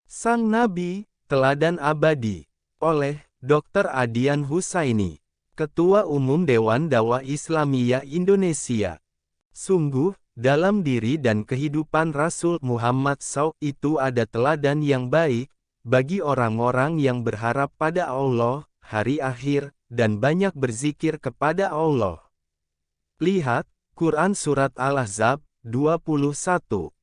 Sang Nabi, Teladan Abadi, oleh Dr. Adian Husaini, Ketua Umum Dewan Dakwah Islamiyah Indonesia. Sungguh, dalam diri dan kehidupan Rasul Muhammad SAW itu ada teladan yang baik, bagi orang-orang yang berharap pada Allah, hari akhir, dan banyak berzikir kepada Allah. Lihat, Quran Surat Al-Ahzab, 21.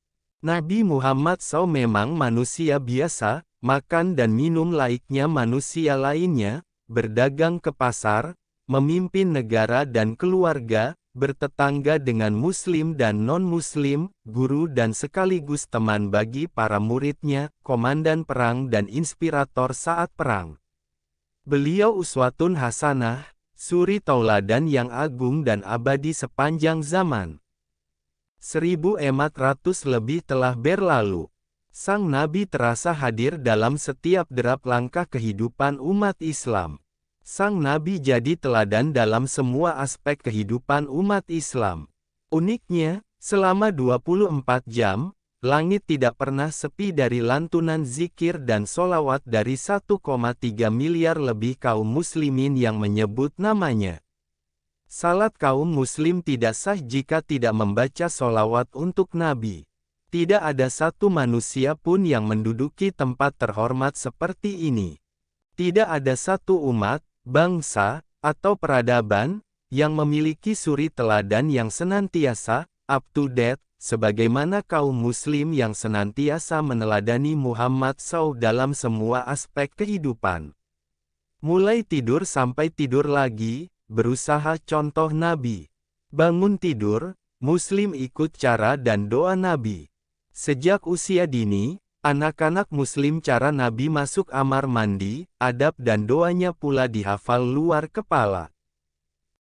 Nabi Muhammad SAW memang manusia biasa, makan dan minum layaknya manusia lainnya, berdagang ke pasar, memimpin negara dan keluarga, bertetangga dengan muslim dan non-muslim, guru dan sekaligus teman bagi para muridnya, komandan perang dan inspirator saat perang. Beliau uswatun hasanah, suri tauladan yang agung dan abadi sepanjang zaman. 1400 lebih telah berlalu. Sang Nabi terasa hadir dalam setiap derap langkah kehidupan umat Islam. Sang Nabi jadi teladan dalam semua aspek kehidupan umat Islam. Uniknya, selama 24 jam, langit tidak pernah sepi dari lantunan zikir dan solawat dari 1,3 miliar lebih kaum muslimin yang menyebut namanya. Salat kaum muslim tidak sah jika tidak membaca solawat untuk Nabi. Tidak ada satu manusia pun yang menduduki tempat terhormat seperti ini. Tidak ada satu umat, bangsa, atau peradaban, yang memiliki suri teladan yang senantiasa, up to date, sebagaimana kaum muslim yang senantiasa meneladani Muhammad SAW dalam semua aspek kehidupan. Mulai tidur sampai tidur lagi, berusaha contoh Nabi. Bangun tidur, muslim ikut cara dan doa Nabi. Sejak usia dini, anak-anak muslim cara Nabi masuk kamar mandi, adab dan doanya pula dihafal luar kepala.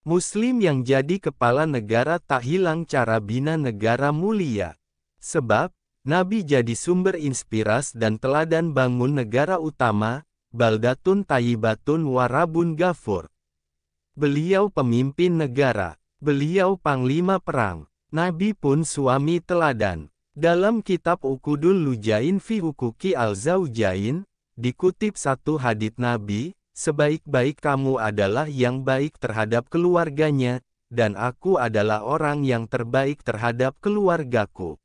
Muslim yang jadi kepala negara tak hilang cara bina negara mulia. Sebab, Nabi jadi sumber inspirasi dan teladan bangun negara utama, baldatun tayyibatun warabun ghafur. Beliau pemimpin negara, beliau panglima perang, Nabi pun suami teladan. Dalam kitab Uqudul Lujain fi Huquqi al-Zawjain, dikutip satu hadits Nabi, sebaik-baik kamu adalah yang baik terhadap keluarganya, dan aku adalah orang yang terbaik terhadap keluargaku.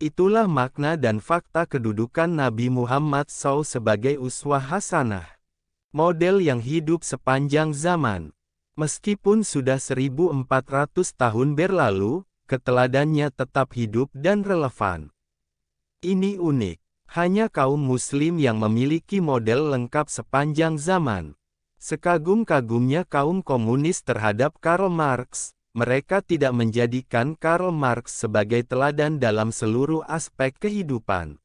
Itulah makna dan fakta kedudukan Nabi Muhammad SAW sebagai uswah hasanah. Model yang hidup sepanjang zaman. Meskipun sudah 1400 tahun berlalu, keteladannya tetap hidup dan relevan. Ini unik. Hanya kaum muslim yang memiliki model lengkap sepanjang zaman. Sekagum-kagumnya kaum komunis terhadap Karl Marx, mereka tidak menjadikan Karl Marx sebagai teladan dalam seluruh aspek kehidupan.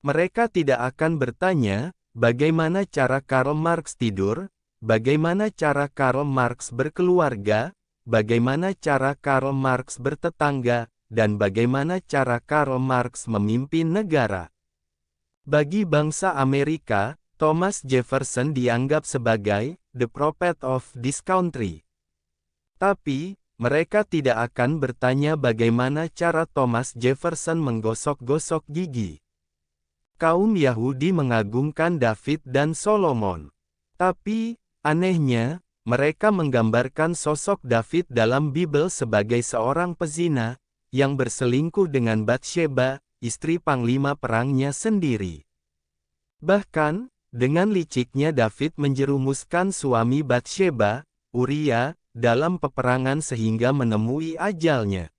Mereka tidak akan bertanya, bagaimana cara Karl Marx tidur, bagaimana cara Karl Marx berkeluarga, bagaimana cara Karl Marx bertetangga, dan bagaimana cara Karl Marx memimpin negara. Bagi bangsa Amerika, Thomas Jefferson dianggap sebagai the prophet of this country. Tapi, mereka tidak akan bertanya bagaimana cara Thomas Jefferson menggosok-gosok gigi. Kaum Yahudi mengagungkan David dan Solomon. Tapi, anehnya, mereka menggambarkan sosok David dalam Bible sebagai seorang pezina, yang berselingkuh dengan Batsheba, istri panglima perangnya sendiri. Bahkan, dengan liciknya David menjerumuskan suami Batsheba, Uria, dalam peperangan sehingga menemui ajalnya.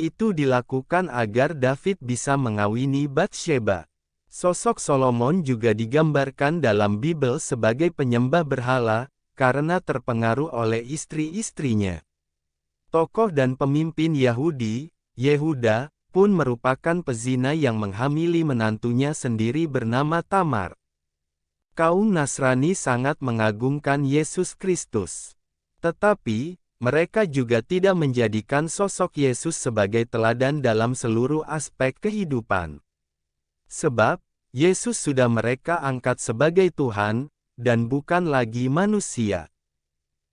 Itu dilakukan agar David bisa mengawini Batsheba. Sosok Solomon juga digambarkan dalam Bible sebagai penyembah berhala, karena terpengaruh oleh istri-istrinya. Tokoh dan pemimpin Yahudi, Yehuda, pun merupakan pezina yang menghamili menantunya sendiri bernama Tamar. Kaum Nasrani sangat mengagungkan Yesus Kristus. Tetapi, mereka juga tidak menjadikan sosok Yesus sebagai teladan dalam seluruh aspek kehidupan. Sebab, Yesus sudah mereka angkat sebagai Tuhan, dan bukan lagi manusia.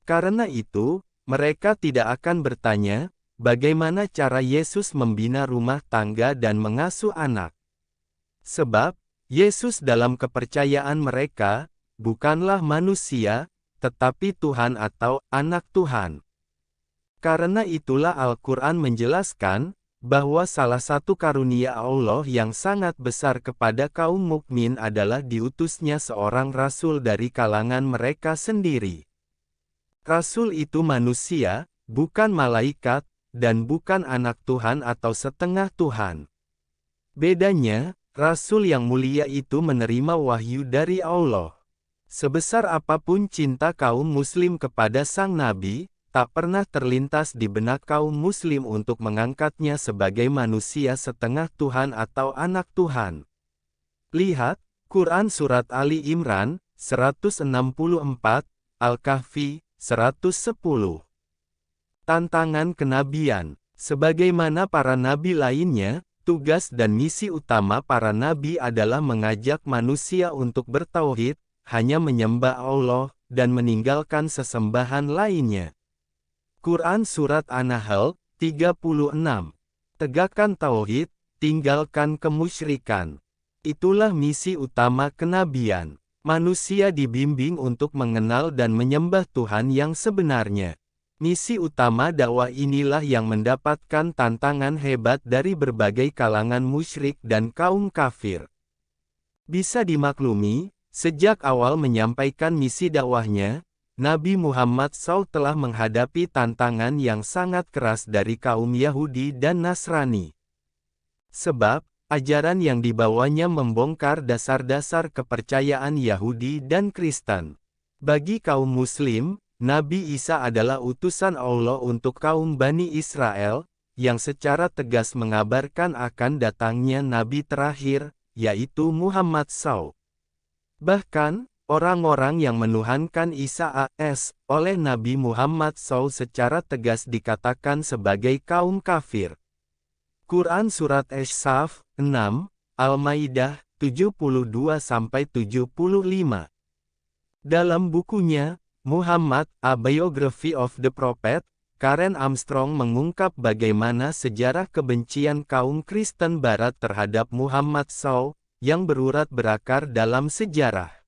Karena itu, mereka tidak akan bertanya, bagaimana cara Yesus membina rumah tangga dan mengasuh anak. Sebab, Yesus dalam kepercayaan mereka, bukanlah manusia, tetapi Tuhan atau anak Tuhan. Karena itulah Al-Quran menjelaskan, bahwa salah satu karunia Allah yang sangat besar kepada kaum mukmin adalah diutusnya seorang rasul dari kalangan mereka sendiri. Rasul itu manusia, bukan malaikat, dan bukan anak Tuhan atau setengah Tuhan. Bedanya, rasul yang mulia itu menerima wahyu dari Allah. Sebesar apapun cinta kaum muslim kepada sang nabi, tak pernah terlintas di benak kaum muslim untuk mengangkatnya sebagai manusia setengah Tuhan atau anak Tuhan. Lihat, Quran Surat Ali Imran, 164, Al-Kahfi, 110. Tantangan kenabian. Sebagaimana para nabi lainnya, tugas dan misi utama para nabi adalah mengajak manusia untuk bertauhid, hanya menyembah Allah, dan meninggalkan sesembahan lainnya. Quran Surat An-Nahl, 36. Tegakkan tauhid, tinggalkan kemusyrikan. Itulah misi utama kenabian. Manusia dibimbing untuk mengenal dan menyembah Tuhan yang sebenarnya. Misi utama dakwah inilah yang mendapatkan tantangan hebat dari berbagai kalangan musyrik dan kaum kafir. Bisa dimaklumi, sejak awal menyampaikan misi dakwahnya, Nabi Muhammad SAW telah menghadapi tantangan yang sangat keras dari kaum Yahudi dan Nasrani. Sebab, ajaran yang dibawanya membongkar dasar-dasar kepercayaan Yahudi dan Kristen. Bagi kaum Muslim, Nabi Isa adalah utusan Allah untuk kaum Bani Israel, yang secara tegas mengabarkan akan datangnya Nabi terakhir, yaitu Muhammad SAW. Bahkan, orang-orang yang menuhankan Isa AS oleh Nabi Muhammad SAW secara tegas dikatakan sebagai kaum kafir. Quran Surat Ash-Shaf, 6, Al-Maidah, 72-75. Dalam bukunya, Muhammad, A Biography of the Prophet, Karen Armstrong mengungkap bagaimana sejarah kebencian kaum Kristen Barat terhadap Muhammad SAW, yang berurat berakar dalam sejarah.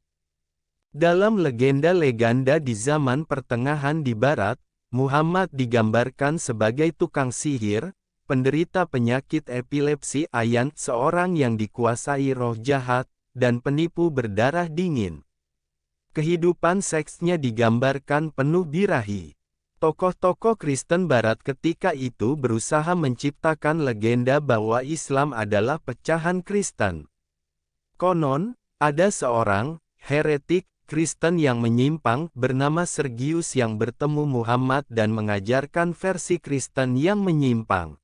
Dalam legenda-legenda di zaman pertengahan di Barat, Muhammad digambarkan sebagai tukang sihir, penderita penyakit epilepsi ayan, seorang yang dikuasai roh jahat, dan penipu berdarah dingin. Kehidupan seksnya digambarkan penuh birahi. Tokoh-tokoh Kristen Barat ketika itu berusaha menciptakan legenda bahwa Islam adalah pecahan Kristen. Konon, ada seorang heretik Kristen yang menyimpang bernama Sergius yang bertemu Muhammad dan mengajarkan versi Kristen yang menyimpang.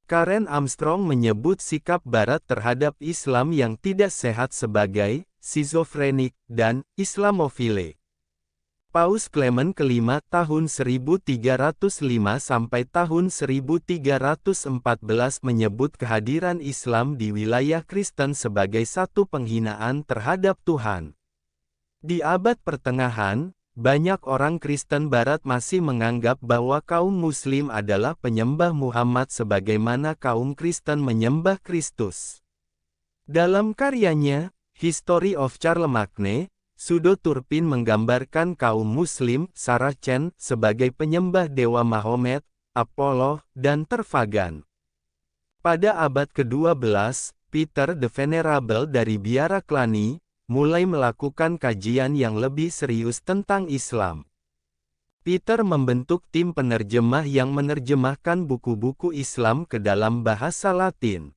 Karen Armstrong menyebut sikap Barat terhadap Islam yang tidak sehat sebagai skizofrenik dan Islamofile. Paus Clement kelima tahun 1305 sampai tahun 1314 menyebut kehadiran Islam di wilayah Kristen sebagai satu penghinaan terhadap Tuhan. Di abad pertengahan, banyak orang Kristen Barat masih menganggap bahwa kaum Muslim adalah penyembah Muhammad sebagaimana kaum Kristen menyembah Kristus. Dalam karyanya, History of Charlemagne, Sudo Turpin menggambarkan kaum Muslim, Saracen, sebagai penyembah dewa Mahomet, Apollo, dan Terfagan. Pada abad ke-12, Peter the Venerable dari biara Cluny, mulai melakukan kajian yang lebih serius tentang Islam. Peter membentuk tim penerjemah yang menerjemahkan buku-buku Islam ke dalam bahasa Latin.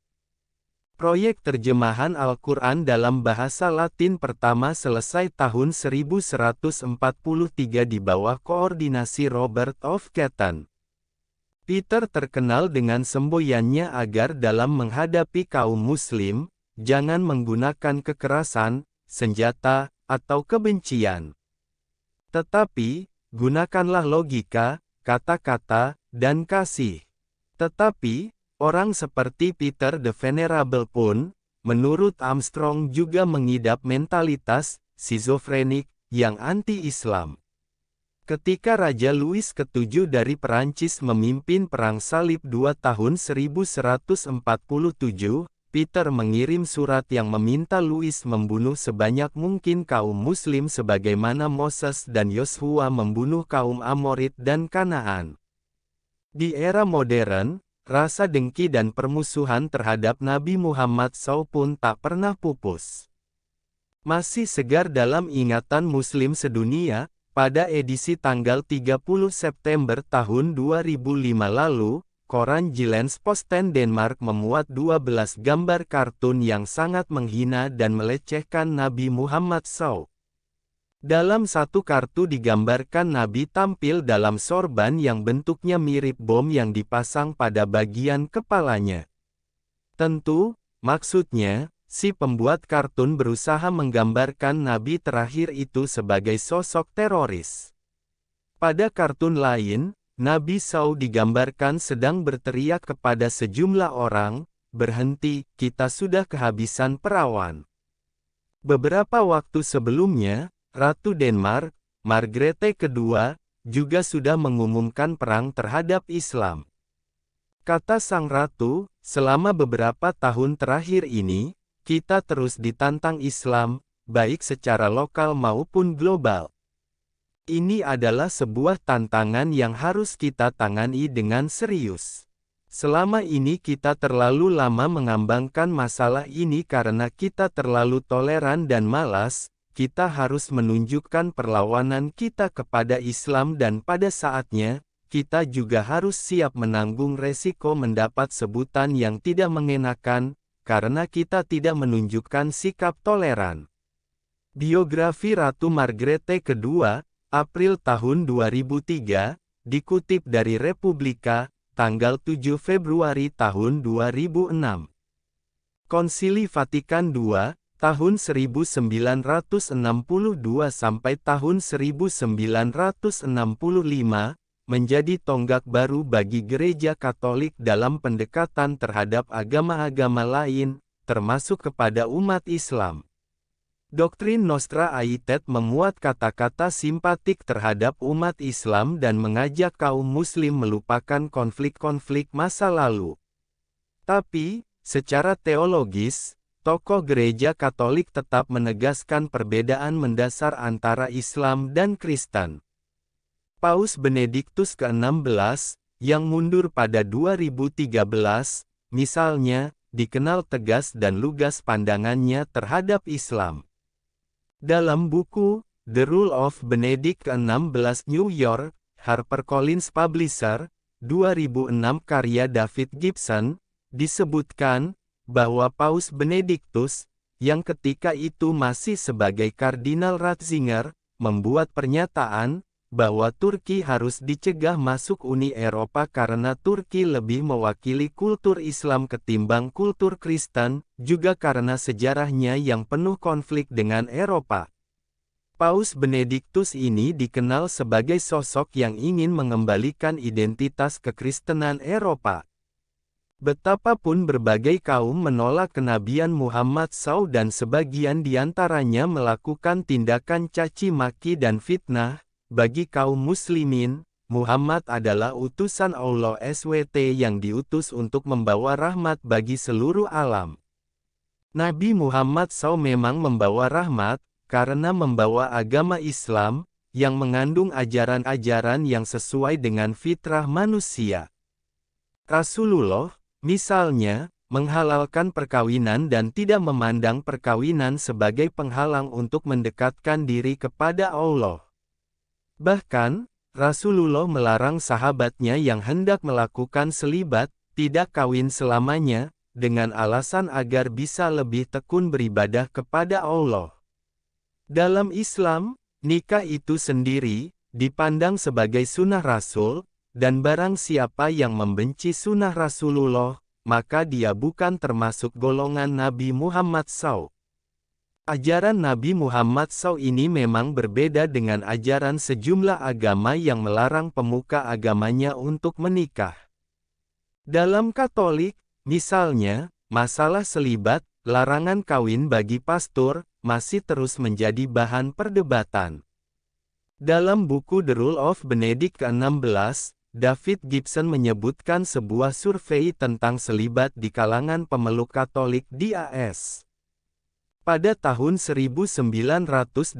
Proyek terjemahan Al-Quran dalam bahasa Latin pertama selesai tahun 1143 di bawah koordinasi Robert of Catton. Peter terkenal dengan semboyannya agar dalam menghadapi kaum Muslim, jangan menggunakan kekerasan, senjata, atau kebencian. Tetapi, gunakanlah logika, kata-kata, dan kasih. Tetapi, orang seperti Peter the Venerable pun, menurut Armstrong juga mengidap mentalitas skizofrenik yang anti-Islam. Ketika Raja Louis ke-7 dari Perancis memimpin Perang Salib II tahun 1147, Peter mengirim surat yang meminta Louis membunuh sebanyak mungkin kaum Muslim sebagaimana Moses dan Yosua membunuh kaum Amorit dan Kanaan. Di era modern, rasa dengki dan permusuhan terhadap Nabi Muhammad SAW pun tak pernah pupus. Masih segar dalam ingatan Muslim sedunia, pada edisi tanggal 30 September tahun 2005 lalu, koran Jyllands-Posten Denmark memuat 12 gambar kartun yang sangat menghina dan melecehkan Nabi Muhammad SAW. Dalam satu kartu digambarkan Nabi tampil dalam sorban yang bentuknya mirip bom yang dipasang pada bagian kepalanya. Tentu, maksudnya, si pembuat kartun berusaha menggambarkan Nabi terakhir itu sebagai sosok teroris. Pada kartun lain, Nabi SAW digambarkan sedang berteriak kepada sejumlah orang, "Berhenti, kita sudah kehabisan perawan." Beberapa waktu sebelumnya, Ratu Denmark, Margrethe II, juga sudah mengumumkan perang terhadap Islam. Kata sang ratu, "Selama beberapa tahun terakhir ini, kita terus ditantang Islam, baik secara lokal maupun global. Ini adalah sebuah tantangan yang harus kita tangani dengan serius. Selama ini kita terlalu lama mengambangkan masalah ini karena kita terlalu toleran dan malas, kita harus menunjukkan perlawanan kita kepada Islam dan pada saatnya, kita juga harus siap menanggung resiko mendapat sebutan yang tidak mengenakan, karena kita tidak menunjukkan sikap toleran." Biografi Ratu Margrethe II, April tahun 2003, dikutip dari Republika, tanggal 7 Februari tahun 2006. Konsili Vatikan II, tahun 1962 sampai tahun 1965, menjadi tonggak baru bagi Gereja Katolik dalam pendekatan terhadap agama-agama lain, termasuk kepada umat Islam. Doktrin Nostra Aetate memuat kata-kata simpatik terhadap umat Islam dan mengajak kaum Muslim melupakan konflik-konflik masa lalu. Tapi, secara teologis, tokoh Gereja Katolik tetap menegaskan perbedaan mendasar antara Islam dan Kristen. Paus Benediktus ke-16, yang mundur pada 2013, misalnya, dikenal tegas dan lugas pandangannya terhadap Islam. Dalam buku, The Rule of Benedict ke-16 New York, HarperCollins Publisher, 2006 karya David Gibson, disebutkan, bahwa Paus Benediktus, yang ketika itu masih sebagai Kardinal Ratzinger, membuat pernyataan, bahwa Turki harus dicegah masuk Uni Eropa karena Turki lebih mewakili kultur Islam ketimbang kultur Kristen, juga karena sejarahnya yang penuh konflik dengan Eropa. Paus Benediktus ini dikenal sebagai sosok yang ingin mengembalikan identitas kekristenan Eropa. Betapapun berbagai kaum menolak kenabian Muhammad SAW dan sebagian diantaranya melakukan tindakan caci maki dan fitnah, bagi kaum muslimin, Muhammad adalah utusan Allah SWT yang diutus untuk membawa rahmat bagi seluruh alam. Nabi Muhammad SAW memang membawa rahmat, karena membawa agama Islam, yang mengandung ajaran-ajaran yang sesuai dengan fitrah manusia. Rasulullah, misalnya, menghalalkan perkawinan dan tidak memandang perkawinan sebagai penghalang untuk mendekatkan diri kepada Allah. Bahkan, Rasulullah melarang sahabatnya yang hendak melakukan selibat, tidak kawin selamanya, dengan alasan agar bisa lebih tekun beribadah kepada Allah. Dalam Islam, nikah itu sendiri, dipandang sebagai sunnah Rasul, dan barang siapa yang membenci sunnah Rasulullah, maka dia bukan termasuk golongan Nabi Muhammad SAW. Ajaran Nabi Muhammad SAW ini memang berbeda dengan ajaran sejumlah agama yang melarang pemuka agamanya untuk menikah. Dalam Katolik, misalnya, masalah selibat, larangan kawin bagi pastor, masih terus menjadi bahan perdebatan. Dalam buku The Rule of Benedict ke-16, David Gibson menyebutkan sebuah survei tentang selibat di kalangan pemeluk Katolik di AS. Pada tahun 1985,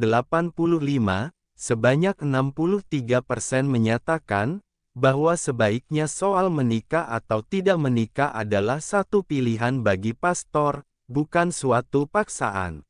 sebanyak 63% menyatakan bahwa sebaiknya soal menikah atau tidak menikah adalah satu pilihan bagi pastor, bukan suatu paksaan.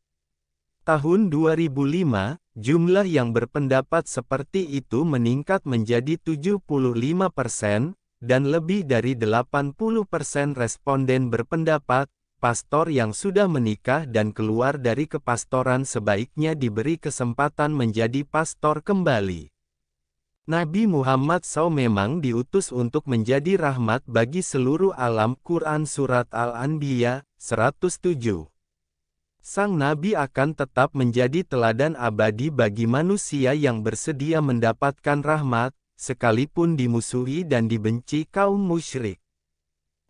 Tahun 2005, jumlah yang berpendapat seperti itu meningkat menjadi 75%, dan lebih dari 80% responden berpendapat, pastor yang sudah menikah dan keluar dari kepastoran sebaiknya diberi kesempatan menjadi pastor kembali. Nabi Muhammad SAW memang diutus untuk menjadi rahmat bagi seluruh alam. Quran Surat Al-Anbiya, 107. Sang Nabi akan tetap menjadi teladan abadi bagi manusia yang bersedia mendapatkan rahmat, sekalipun dimusuhi dan dibenci kaum musyrik.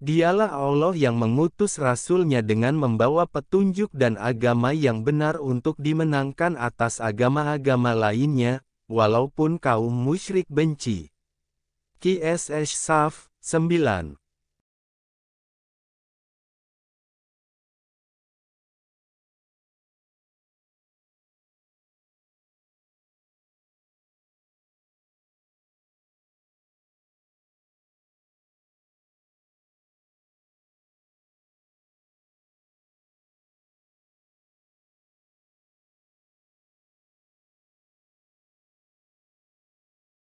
Dialah Allah yang mengutus Rasul-Nya dengan membawa petunjuk dan agama yang benar untuk dimenangkan atas agama-agama lainnya, walaupun kaum musyrik benci. QSH Saf, 9.